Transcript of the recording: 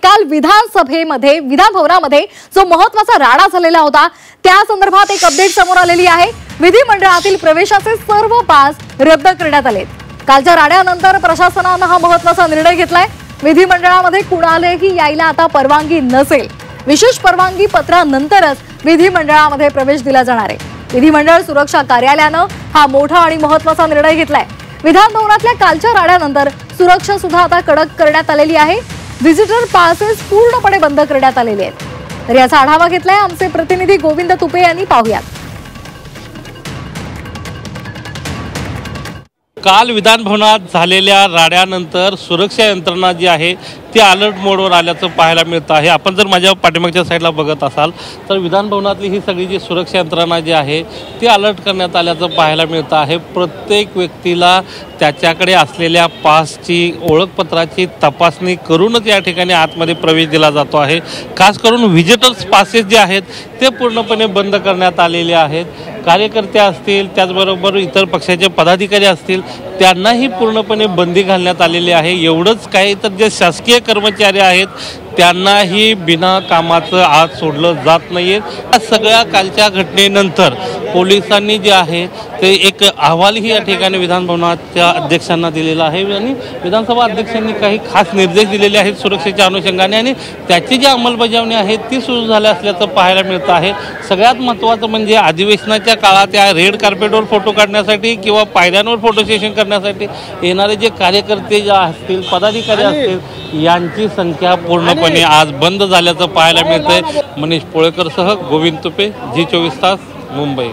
काल विधान भवनामध्ये जो महत्त्वाचा राडा झालेला होता त्या संदर्भात एक अपडेट समोर आलेली आहे। विधिमंडळातील प्रवेशाचे सर्व पास रद्द करण्यात आले। कालच्या राड्यानंतर प्रशासनाने हा महत्त्वाचा निर्णय घेतलाय। विधिमंडळामध्ये कुणालाही यायला आता परवानगी नसेल। विशेष परवानगी पत्रानंतरच विधिमंडळामध्ये प्रवेश दिला जाणार आहे। विधिमंडळ सुरक्षा कार्यालयाने हा मोठा आणि महत्त्वाचा निर्णय घेतलाय। विधान भवनातल्या कालच्या राड्यानंतर सुरक्षा सुद्धा आता कडक करण्यात आलेली आहे। विजिटर पासेस पूर्णपणे बंद करण्यात आलेले आहेत। तर याचा आढावा घेतलाय आमचे प्रतिनिधी गोविंद तुपे यांनी। पाहूयात। काल विधान भवनात झालेल्या राड्यानंतर सुरक्षा यंत्रणा जी आहे ती अलर्ट मोडवर आल्याचं पाहायला मिळतं आहे। आपण जर माझ्या पाठीमागच्या साईडला बघत असाल तर विधान भवनातली ही सगळी जी सुरक्षा यंत्रणा जी आहे ती अलर्ट करण्यात आल्याचं पाहायला मिळतं आहे। प्रत्येक व्यक्तीला त्याच्याकडे असलेल्या पासची ओळखपत्राची तपासणी करूनच या ठिकाणी आतमध्ये प्रवेश दिला जातो आहे। खास करून व्हिजिटर्स पासेस जे आहेत ते पूर्णपणे बंद करण्यात आलेले आहेत। कार्यकर्ते असतील त्याचबरोबर इतर पक्षाचे पदाधिकारी असतील त्यांनाही पूर्णपणे बंदी घालण्यात आलेली आहे। एवढंच काही तर जे शासकीय कर्मचारी आहेत त्यांनाही बिना कामाचं आज सोडलं जात नाहीये। या सगळ्या कालच्या घटनेनंतर पोलिसांनी जे आहे ते एक अहवालही या ठिकाणी विधान भवनाच्या अध्यक्षांना दिलेला आहे आणि विधानसभा अध्यक्षांनी काही खास निर्देश दिलेले आहेत सुरक्षेच्या अनुषंगाने आणि त्याची जी अंमलबजावणी आहे ती सुरू झाली असल्याचं पाहायला मिळतं आहे। सगळ्यात महत्त्वाचं म्हणजे अधिवेशनाच्या काळात या रेड कार्पेटवर फोटो काढण्यासाठी किंवा पायऱ्यांवर फोटो सेशन करण्यासाठी येणारे जे कार्यकर्ते जे असतील पदाधिकारी असतील यांची संख्या पूर्णपणे आज बंद झाल्याचं पाहायला मिळतंय। मनीष पोळेकरसह गोविंद तुपे, G24 तास, मुंबई।